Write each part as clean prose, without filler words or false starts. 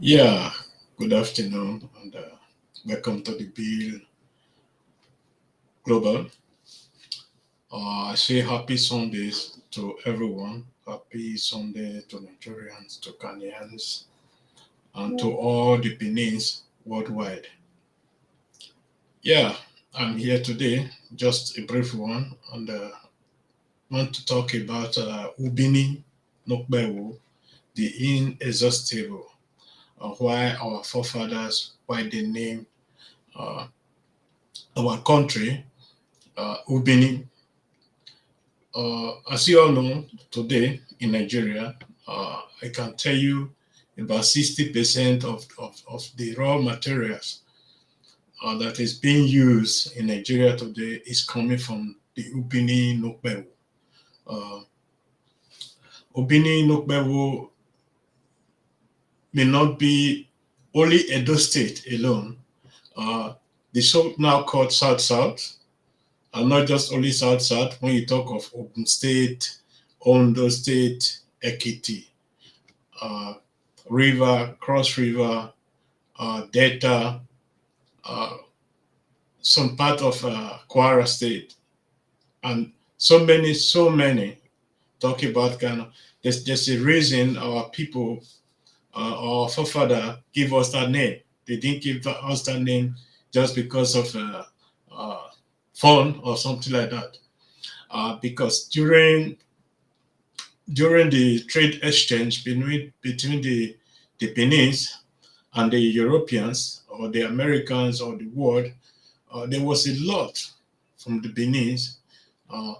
Yeah, good afternoon and welcome to the BEAL Global. I say happy Sundays to everyone. Happy Sunday to Nigerians, to Ghanaians, and to all the Benins worldwide. Yeah, I'm here today, just a brief one, and want to talk about Ubini Nokbewo, the inexhaustible, why our forefathers, why they name uh, our country Ubini. As you all know, today in Nigeria, I can tell you about 60% of the raw materials that is being used in Nigeria today is coming from the Ubini Nokbewo. Uh, Ubini Nokbewo may not be only Edo State alone. Uh, the so now called South South, and not just only South South. When you talk of Ogun State, Ondo State, Ekiti, uh, River, Cross River, Delta, uh, some part of Kwara State, and so many. Talk about Ghana. There's a reason our people, our forefather, give us that name. They didn't give us that name just because of uh, fun or something like that. Because during the trade exchange between the Benin's and the Europeans or the Americans or the world, there was a lot from the Benin's uh,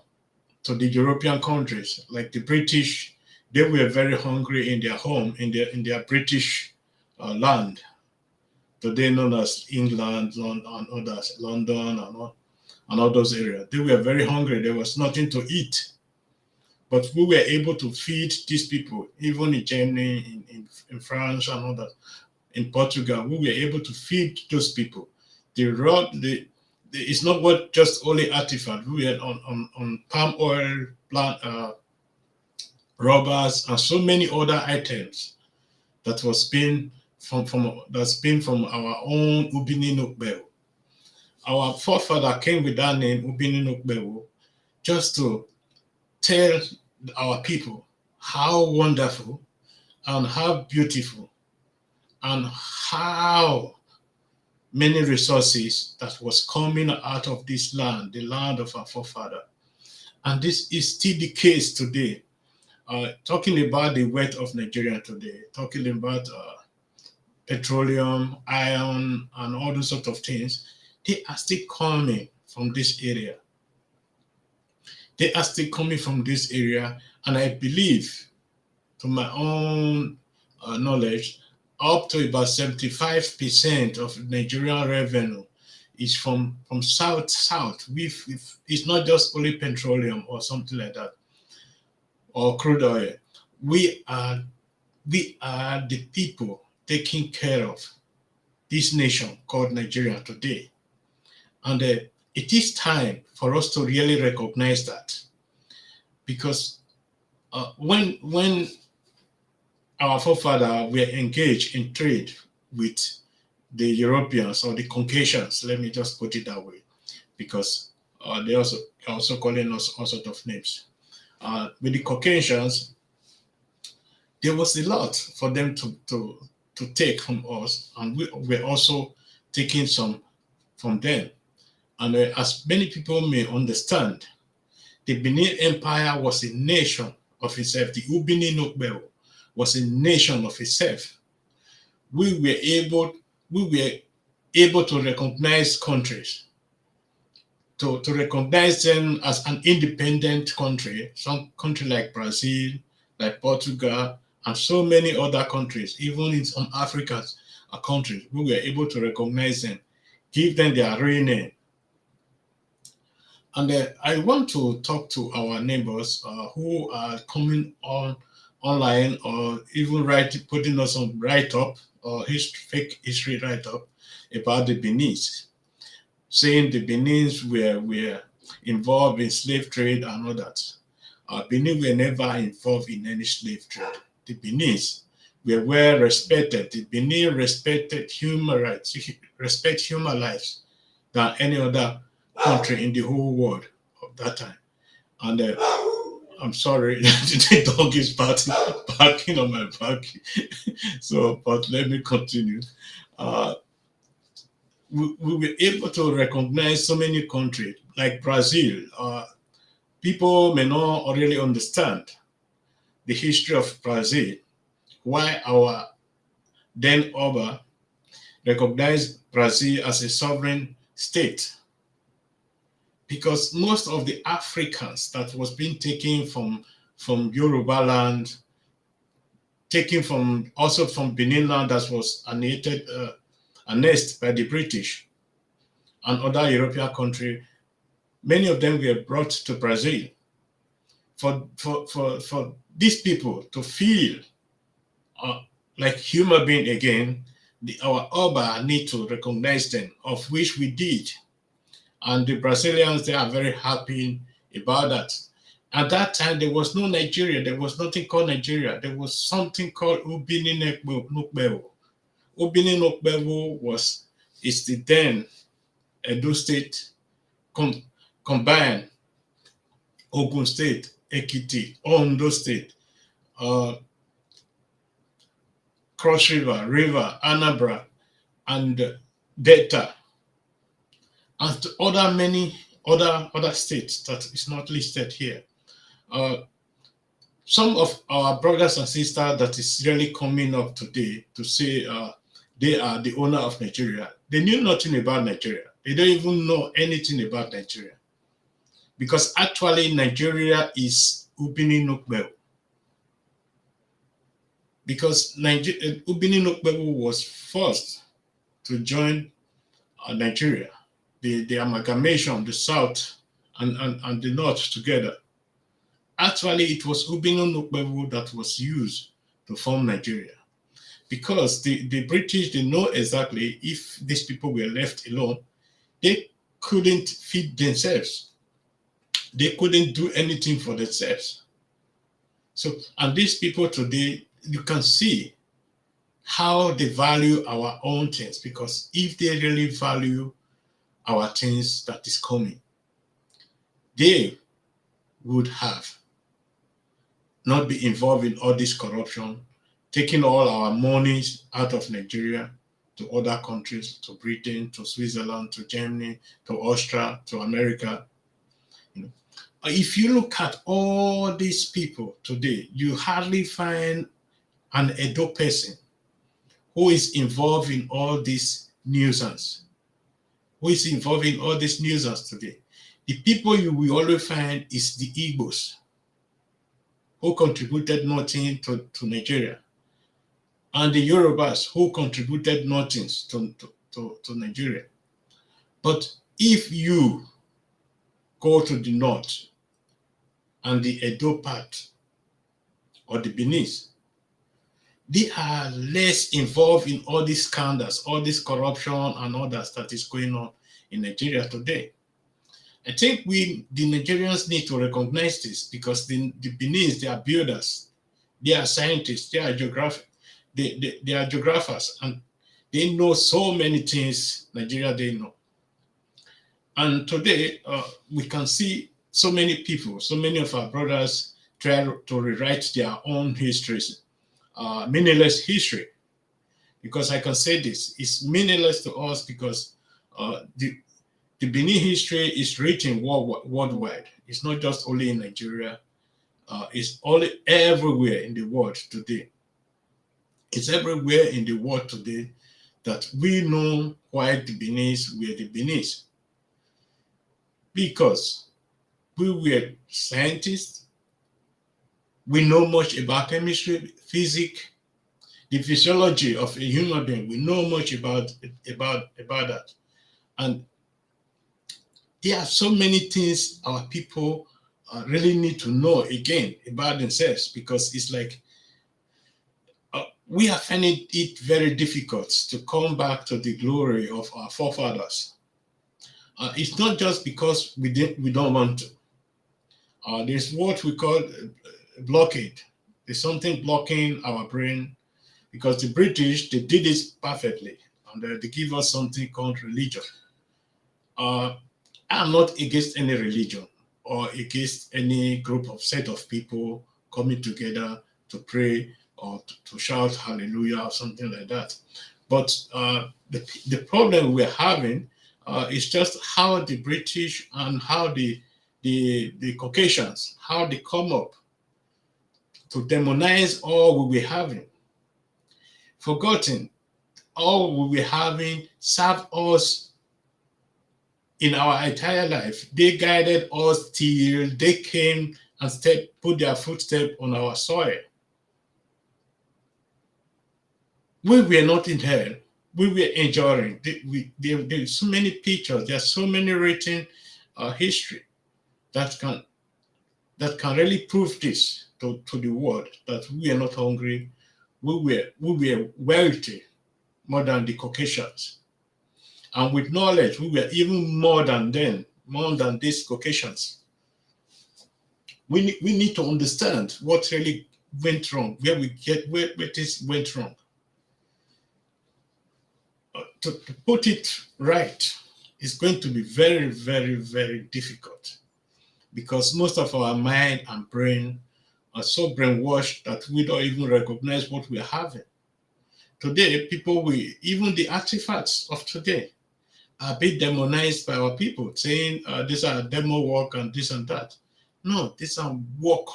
to the European countries, like the British. They were very hungry in their home, in their British land, today known as England and others, London and all those areas. They were very hungry. There was nothing to eat. But we were able to feed these people, even in Germany, in France, and others, in Portugal. We were able to feed those people. It's not what just only artifact. We were on palm oil, plant, rubbers, and so many other items that was being from our own Ubini Nukbeo. Our forefather came with that name, Ubini Nukbeo, just to tell our people how wonderful and how beautiful and how many resources that was coming out of this land, the land of our forefather. And this is still the case today. Talking about the wealth of Nigeria today, talking about petroleum, iron, and all those sort of things, they are still coming from this area. They are still coming from this area, and I believe, to my own knowledge, up to about 75% of Nigerian revenue is from south. It's not just only petroleum or something like that, or crude oil. We are we are the people taking care of this nation called Nigeria today, and it is time for us to really recognize that, because when our forefathers were engaged in trade with the Europeans or the Caucasians. Let me just put it that way, because they also calling us all sort of names. With the Caucasians, there was a lot for them to take from us, and we were also taking some from them. And as many people may understand, the Benin Empire was a nation of itself. The Ubini Nokbel was a nation of itself. We were able we were able to recognize countries, to recognize them as an independent country, some country like Brazil, like Portugal, and so many other countries, even in some African countries, we were able to recognize them, give them their real name. And I want to talk to our neighbors who are coming on online, or even putting us on write up or fake history write up about the Benin's, saying the Benin's were involved in slave trade and all that. Benin were never involved in any slave trade. The Benin's were well respected. The Benin respected human rights, respect human lives than any other country in the whole world of that time. And I'm sorry, the dog is barking on my back. So, but let me continue. Uh, we were able to recognize so many countries like Brazil. People may not really understand the history of Brazil, why our then Oba recognized Brazil as a sovereign state, because most of the Africans that was being taken from Yoruba land, taken from also from Benin land that was annexed by the British and other European countries, many of them were brought to Brazil. For these people to feel like human being again, our Oba need to recognize them, of which we did. And the Brazilians, they are very happy about that. At that time, there was no Nigeria. There was nothing called Nigeria. There was something called Ubini Nukbewo. Ubini Nukbewo is the then Edo State combined Ogun State, Ekiti, Ondo State, Cross River, Anambra, and Delta, and many other states that is not listed here. Some of our brothers and sisters that is really coming up today to say they are the owner of Nigeria, they knew nothing about Nigeria. They don't even know anything about Nigeria. Because actually Nigeria is Ubini Nukbewo. Because Ubini Nukbewo was forced to join Nigeria, the amalgamation, the South and the North together. Actually, it was Ubini Nukbewo that was used to form Nigeria. Because the British, they know exactly if these people were left alone, they couldn't feed themselves. They couldn't do anything for themselves. So, and these people today, you can see how they value our own things, because if they really value our things that is coming, they would have not be involved in all this corruption, taking all our monies out of Nigeria to other countries, to Britain, to Switzerland, to Germany, to Austria, to America. If you look at all these people today, you hardly find an Edo person who is involved in all this nuisance. Who is involved in all this nuisance today? The people you will always find is the Igbos, who contributed nothing to Nigeria, and the Yorubas, who contributed nothing to Nigeria. But if you go to the north and the Edo part or the Benin, they are less involved in all these scandals, all this corruption and all that is going on in Nigeria today. I think the Nigerians need to recognize this, because the Benin, they are builders, they are scientists, they are they are geographers, and they know so many things Nigeria they know. And today we can see so many people, so many of our brothers try to rewrite their own histories, meaningless history. Because I can say this, it's meaningless to us, because the Benin history is written worldwide. It's not just only in Nigeria. It's only everywhere in the world today. It's everywhere in the world today that we know why the Benin were the Benin. Because we were scientists, we know much about chemistry, physics, the physiology of a human being. We know much about that. And there are so many things our people really need to know again about themselves, because it's like we are finding it very difficult to come back to the glory of our forefathers. It's not just because we don't want to. There's what we call blockade. There's something blocking our brain, because the British, they did it perfectly, and they give us something called religion. I'm not against any religion or against any group of set of people coming together to pray or to shout hallelujah or something like that. But the problem we're having is just how the British and how the Caucasians, how they come up to demonize all we were having, forgotten all we were having served us in our entire life. They guided us till they came and put their footstep on our soil. We were not in hell. We were enjoying. There's so many pictures. There's so many written history that can really prove this to the world, that we are not hungry. We were wealthy more than the Caucasians. And with knowledge, we were even more than them, more than these Caucasians. We need to understand what really went wrong, where this went wrong. To put it right is going to be very, very, very difficult, because most of our mind and brain are so brainwashed that we don't even recognize what we're having. Today, even the artifacts of today are being demonized by our people, saying these are demo work and this and that. No, these are work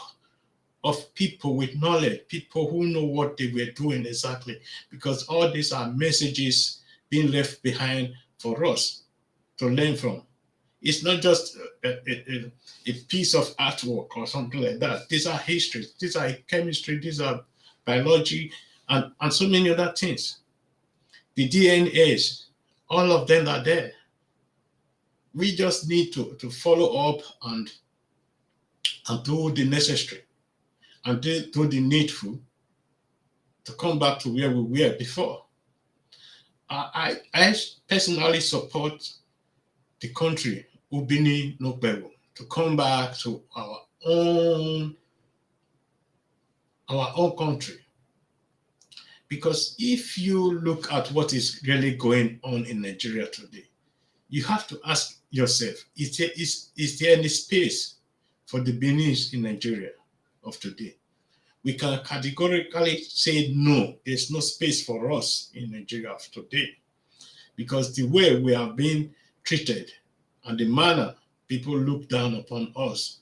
of people with knowledge, people who know what they were doing exactly, because all these are messages being left behind for us to learn from. It's not just a piece of artwork or something like that. These are history, these are chemistry, these are biology, and so many other things. The DNAs, all of them are there. We just need to follow up and do the necessary and do the needful to come back to where we were before. I personally support the country, Ubini Nogbewo, to come back to our own country. Because if you look at what is really going on in Nigeria today, you have to ask yourself, is there any space for the Benis in Nigeria of today? We can categorically say no, there's no space for us in Nigeria of today, because the way we are being treated and the manner people look down upon us,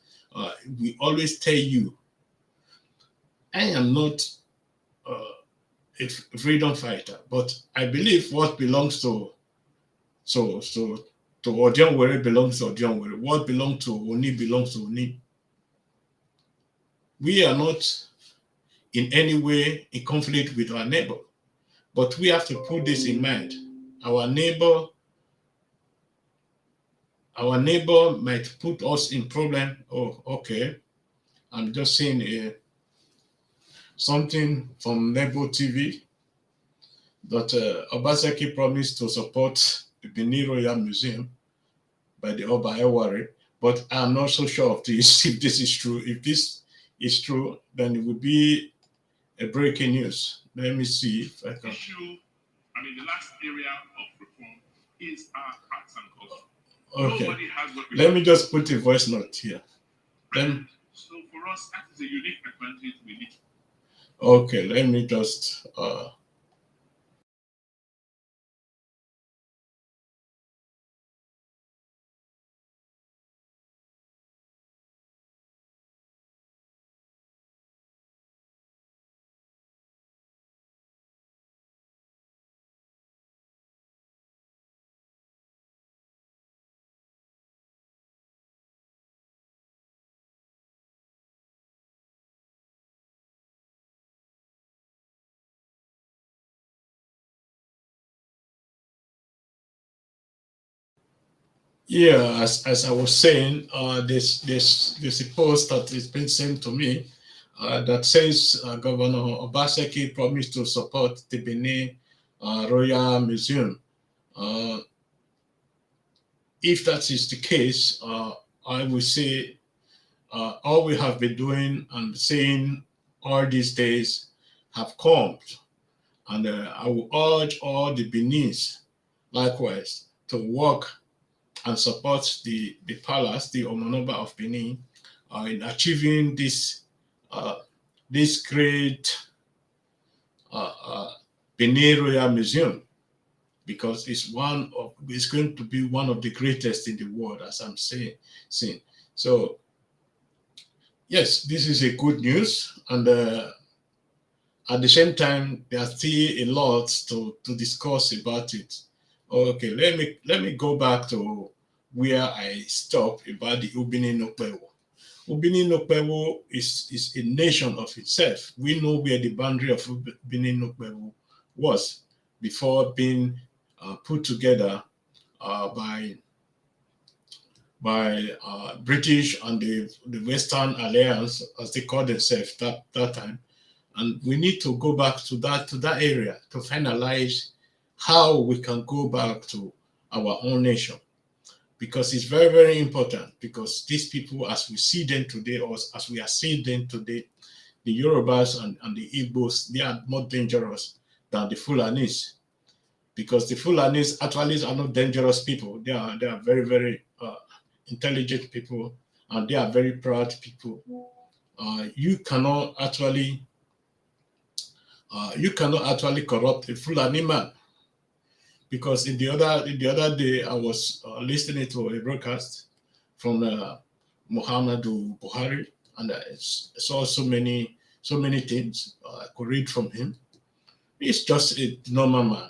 we always tell you, I am not a freedom fighter, but I believe what belongs to Odianwere belongs to Odianwere. What belongs to Oni belongs to Oni. We are not in any way in conflict with our neighbor, but we have to put this in mind. Our neighbor might put us in problem. Oh, okay. I'm just seeing something from Nebo TV that Obaseki promised to support the Benin Royal Museum by the Oba Ewuare, but I'm not so sure of this, if this is true. If this is true, then it would be a breaking news. Let me see if I can. The last area of reform is our arts and culture. Okay. Nobody has what we Let me just put a voice note here. Then. So for us, that is a unique advantage we need. Okay, let me just. Yeah, as I was saying, there's a post that is being sent to me that says Governor Obaseki promised to support the Benin Royal Museum. If that is the case, I would say all we have been doing and saying all these days have come. And I will urge all the Beninese likewise to work and support the palace, the Omonoba of Benin, in achieving this great Benin Royal Museum, because it's going to be one of the greatest in the world, as I'm saying. So yes, this is a good news, and at the same time, there's still a lot to discuss about it. Okay, let me go back to where I stopped about the Ubini Nokpewo. Ubini Nokpewo is a nation of itself. We know where the boundary of Ubini Nokpewo was before being put together by British and the Western Alliance, as they called themselves that time. And we need to go back to that area to finalize how we can go back to our own nation, because it's very, very important. Because these people, as we see them today, or as we are seeing them today, the Yorubas and the Igbos, they are more dangerous than the Fulanis, because the Fulanis actually are not dangerous people. They are very, very intelligent people, and they are very proud people. You cannot actually corrupt a Fulani man, because in the other day I was listening to a broadcast from Muhammadu Buhari, and I saw so many things I could read from him. He's just a normal man.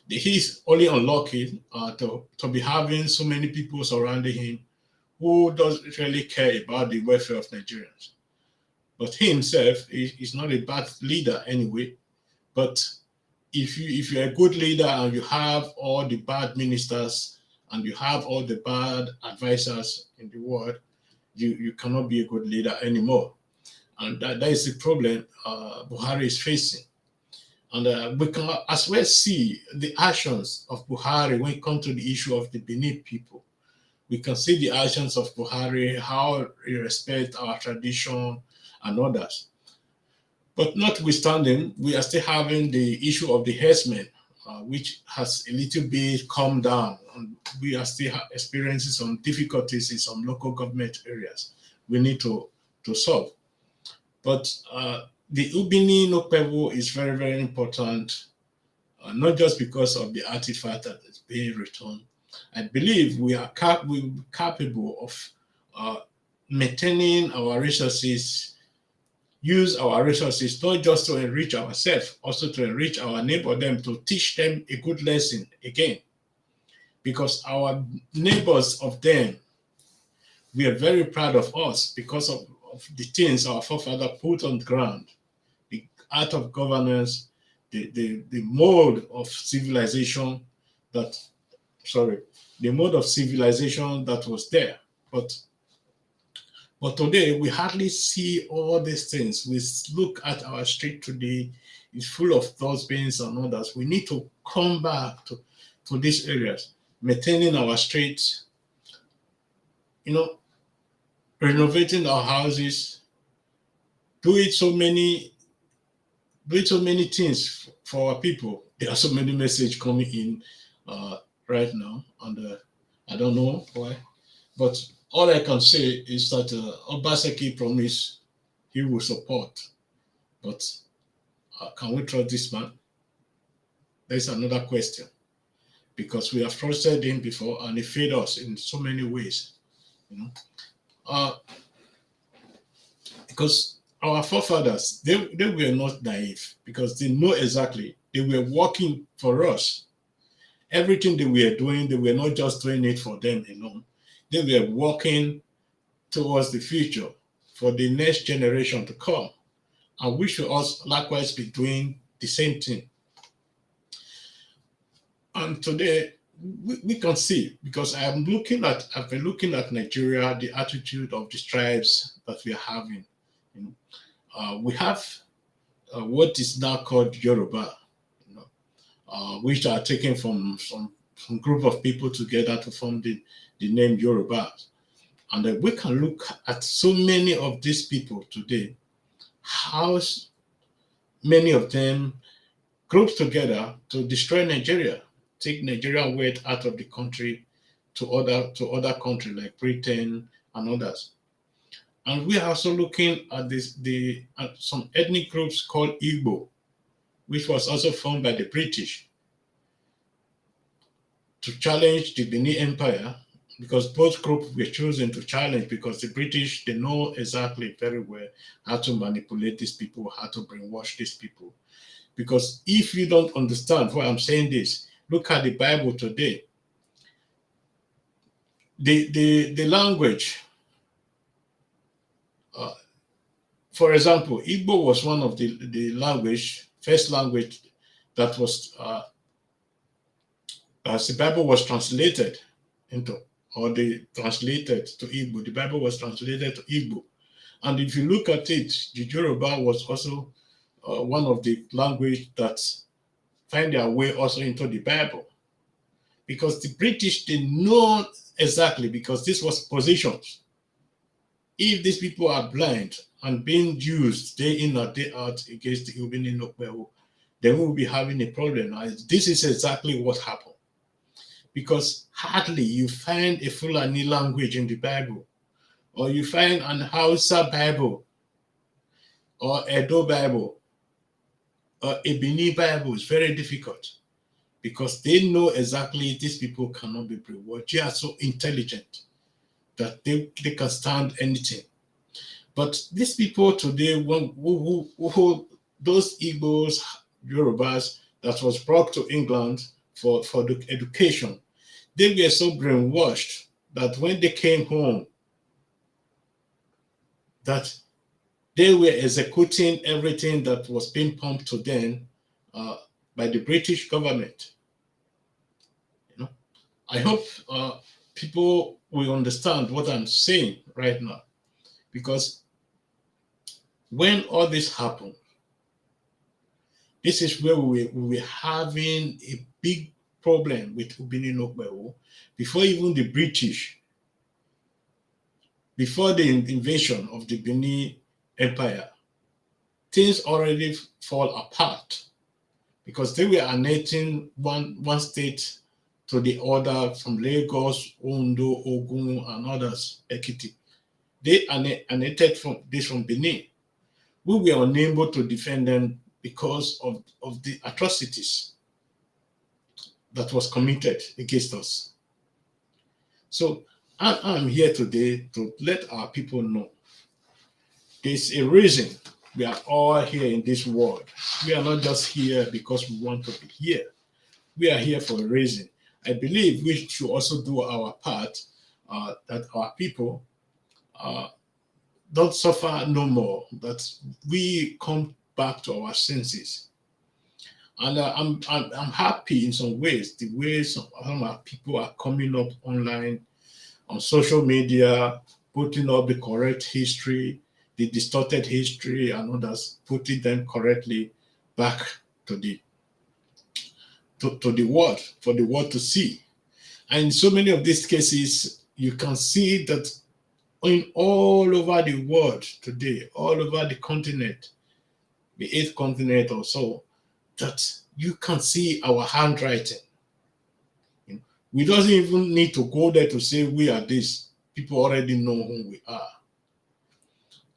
He's only unlucky to be having so many people surrounding him who doesn't really care about the welfare of Nigerians. But he himself is not a bad leader anyway. But if you're a good leader and you have all the bad ministers and you have all the bad advisors in the world, you cannot be a good leader anymore. And that is the problem Buhari is facing. And we can as well see the actions of Buhari when it comes to the issue of the Benin people. We can see the actions of Buhari, how he respects our tradition and others. But notwithstanding, we are still having the issue of the herdsmen, which has a little bit calmed down. And we are still experiencing some difficulties in some local government areas we need to solve. But the Ubini Nokpewo is very, very important, not just because of the artifact that is being returned. I believe we are capable of maintaining our resources, use our resources not just to enrich ourselves, also to enrich our neighbor, them, to teach them a good lesson again. Because our neighbors of them, we are very proud of us because of the things our forefathers put on the ground, the art of governance, the mode of civilization that was there. But today, we hardly see all these things. We look at our street today, it's full of dustbins and others. We need to come back to these areas, maintaining our streets, renovating our houses, doing so many things for our people. There are so many messages coming in right now, and I don't know why, but all I can say is that Obaseki promised he will support, but can we trust this man? There's another question, because we have trusted him before and he failed us in so many ways, because our forefathers, they were not naive, because they know exactly, they were working for us. Everything they were doing, they were not just doing it for them alone. They were working towards the future for the next generation to come. And we should also likewise be doing the same thing. And today, we can see, because I've been looking at Nigeria, the attitude of the tribes that we are having. We have what is now called Yoruba, which are taken from some group of people together to form the name Yoruba. And we can look at so many of these people today, how many of them groups together to destroy Nigeria, take Nigerian wealth out of the country to other countries like Britain and others. And we are also looking at some ethnic groups called Igbo, which was also formed by the British to challenge the Benin Empire, because both groups were chosen to challenge because the British, they know exactly very well how to manipulate these people, how to brainwash these people. Because if you don't understand why I'm saying this, look at the Bible today. The language, for example, Igbo was one of the first language that was, as the Bible was translated into, or they translated to Igbo. The Bible was translated to Igbo. And if you look at it, the Yoruba was also one of the language that find their way also into the Bible. Because the British, they know exactly, because this was positions. If these people are blind and being used day in or day out against the Benin, then we will be having a problem. Now, this is exactly what happened. Because hardly you find a Fulani language in the Bible, or you find an Hausa Bible, or Edo Bible, or a Benin Bible. It's very difficult because they know exactly these people cannot be brainwashed. They are so intelligent that they can stand anything. But these people today, those Igbos, Yorubas that was brought to England for the education, they were so brainwashed that when they came home, that they were executing everything that was being pumped to them by the British government. You know, I hope people will understand what I'm saying right now, because when all this happened, this is where we were having a big problem with Benin Okbewo. Before even the British, before the invasion of the Benin Empire, things already fall apart because they were annexing one state to the other, from Lagos, Ondo, Ogun, and others, Ekiti. They annexed from Benin. We were unable to defend them because of the atrocities that was committed against us. So I'm here today to let our people know there's a reason we are all here in this world. We are not just here because we want to be here. We are here for a reason. I believe we should also do our part, that our people don't suffer no more, that we come back to our senses. And I'm happy in some ways, the way some of our people are coming up online, on social media, putting up the correct history, the distorted history, and others, putting them correctly back to the world, for the world to see. And in so many of these cases, you can see that in all over the world today, all over the continent, the 8th continent or so, that you can see our handwriting. We don't even need to go there to say we are this. People already know who we are.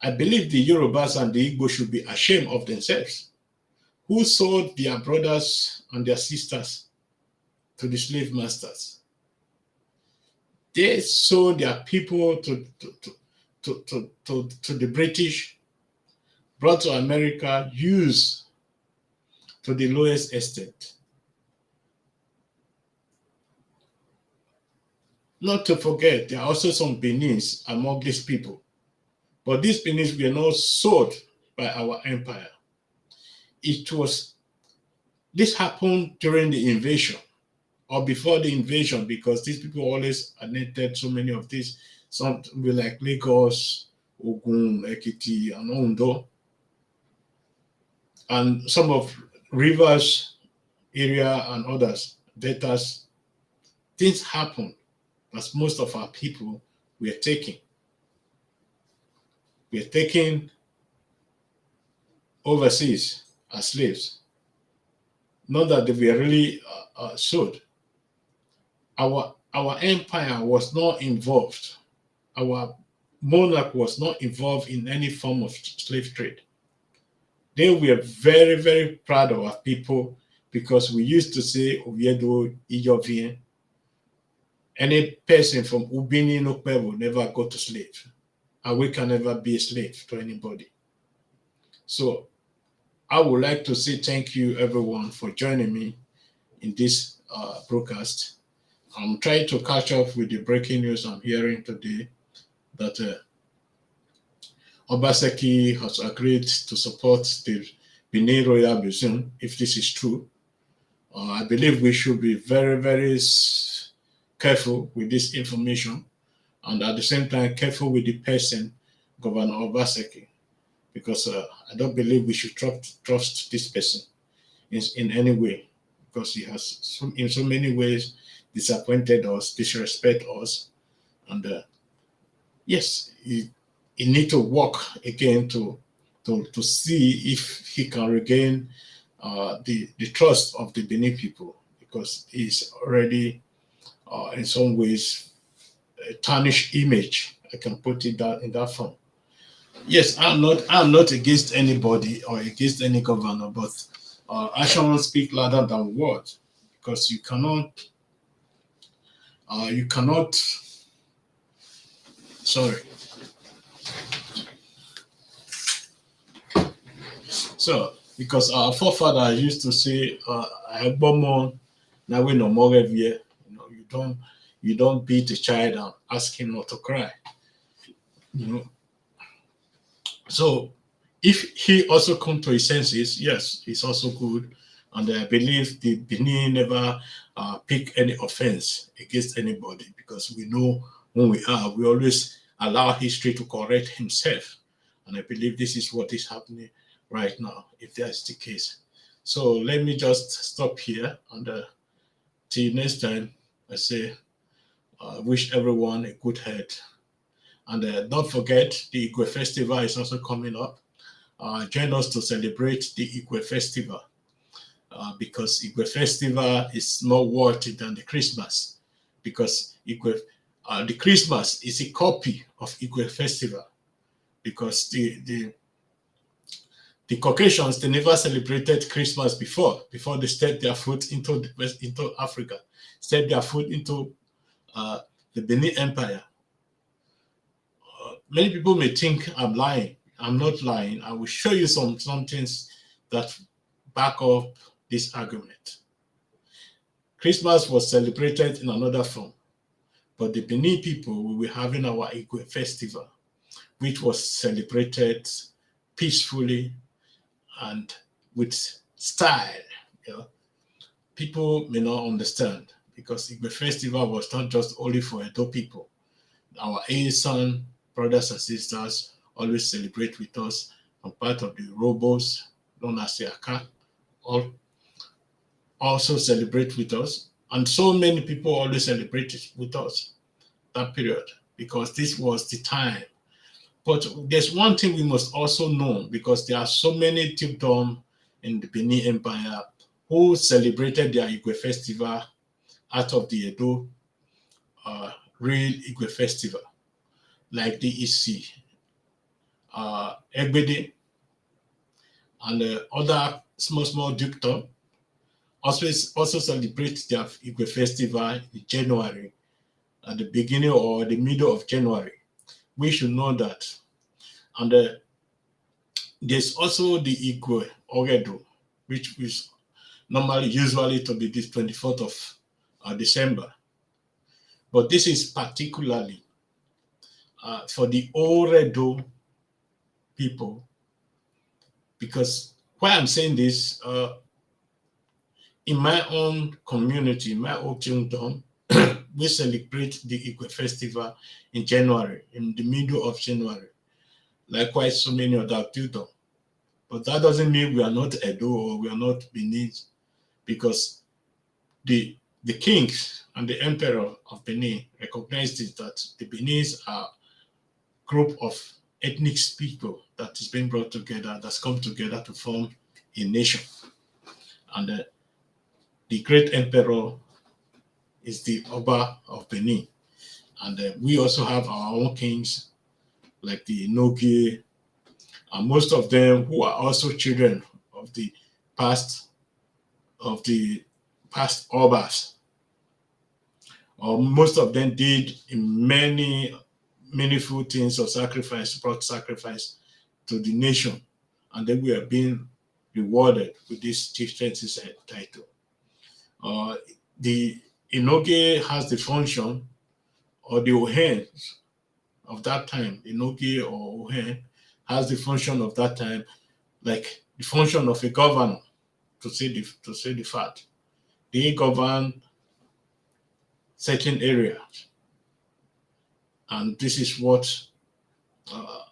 I believe the Yorubas and the Igbo should be ashamed of themselves, who sold their brothers and their sisters to the slave masters. They sold their people to the British, brought to America, used to the lowest extent. Not to forget, there are also some Benins among these people. But these Benins were not sold by our empire. This happened during the invasion, or before the invasion, because these people always annexed so many of these. Some were like Lagos, Ogun, Ekiti, and Ondo. And some of Rivers area and others, deltas. Things happened, as most of our people were taken. We are taken overseas as slaves. not that they were really sold. Our empire was not involved. Our monarch was not involved in any form of slave trade. They were very, very proud of our people because we used to say, Oviedo, Ijovien, any person from Ubini Nokpe will never go to slave, and we can never be a slave to anybody. So I would like to say thank you, everyone, for joining me in this broadcast. I'm trying to catch up with the breaking news I'm hearing today that Obaseki has agreed to support the Benin Royal Museum, if this is true. I believe we should be very, very careful with this information, and at the same time careful with the person, Governor Obaseki, because I don't believe we should trust this person in any way, because he has in so many ways disappointed us, disrespect us, and yes, he need to work again to see if he can regain the trust of the Benin people, because he's already in some ways a tarnished image. I can put it that in that form. Yes, I'm not against anybody or against any governor, but actions speak louder than words, because you cannot sorry. So, because our forefathers used to say, "I have born now we no more here." You don't beat a child and ask him not to cry. You know. So, if he also come to his senses, yes, it's also good, and I believe the Benin never pick any offense against anybody, because we know when we are. We always allow history to correct himself, and I believe this is what is happening right now, if that's the case. So let me just stop here, and till next time, I say, wish everyone a good health. And don't forget, the Igwe Festival is also coming up. Join us to celebrate the Igwe Festival, because Igwe Festival is more worthy than the Christmas, because the Christmas is a copy of Igwe Festival, because the Caucasians, they never celebrated Christmas before they stepped their foot into Africa, stepped their foot into the Benin Empire. Many people may think I'm lying. I'm not lying. I will show you some things that back up this argument. Christmas was celebrated in another form, but the Benin people will be having our Igwe Festival, which was celebrated peacefully and with style. People may not understand, because Igwe Festival was not just only for Edo people. Our Asan brothers and sisters always celebrate with us, and part of the Robos, known as the Aka, also celebrate with us. And so many people always celebrated with us that period, because this was the time. But there's one thing we must also know, because there are so many chiefdoms in the Benin Empire who celebrated their Igwe Festival out of the Edo real Igwe Festival, like the ISEE, Egbede, and other small dukedom also celebrate their Igwe Festival in January, at the beginning or the middle of January. We should know that. And there's also the Igwe Ogedo, which is usually to be this 24th of December. But this is particularly for the Oredo people, because why I'm saying this, in my own community, in my own kingdom, we celebrate the Igwe Festival in January, in the middle of January. Likewise, so many other kingdoms. But that doesn't mean we are not Edo or we are not Benin, because the kings and the emperor of Benin recognized it, that the Benin's are a group of ethnic people that is being brought together, that's come together to form a nation. And the great emperor is the Oba of Benin. And we also have our own kings, like the Inogie, and most of them who are also children of the past Obas. Or most of them did many meaningful things of sacrifice, brought sacrifice to the nation, and then we are being rewarded with this chieftaincy title. The Inoge has the function, or the Ohen of that time, Inoge or Ohen has the function of that time, like the function of a governor, to say the fact. They govern certain areas, and this is what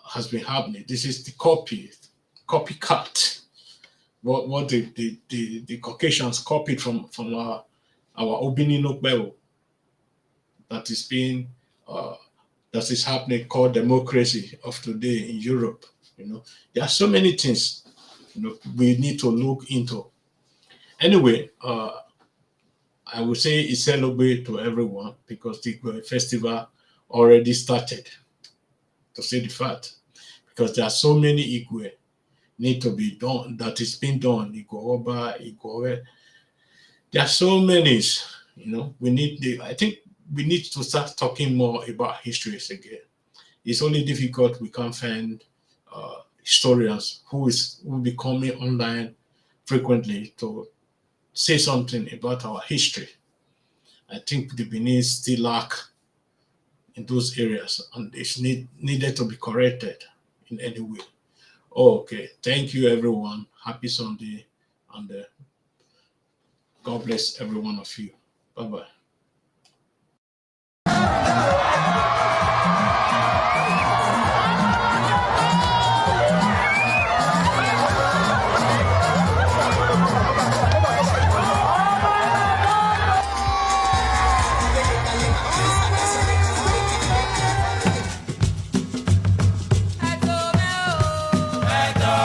has been happening. This is the copycat. What the Caucasians copied from our Obini Nokbeo, that is being that is happening, called democracy of today in Europe. There are so many things we need to look into. Anyway, I would say it's celebrate to everyone, because the festival already started, to say the fact, because there are so many Igwe need to be done, that is being done. Igwe, Igwe. There are so many, I think we need to start talking more about histories again. It's only difficult we can't find historians who will be coming online frequently to say something about our history. I think the Benin still lack in those areas, and it's needed to be corrected in any way. Okay, thank you everyone. Happy Sunday, and God bless every one of you. Bye-bye.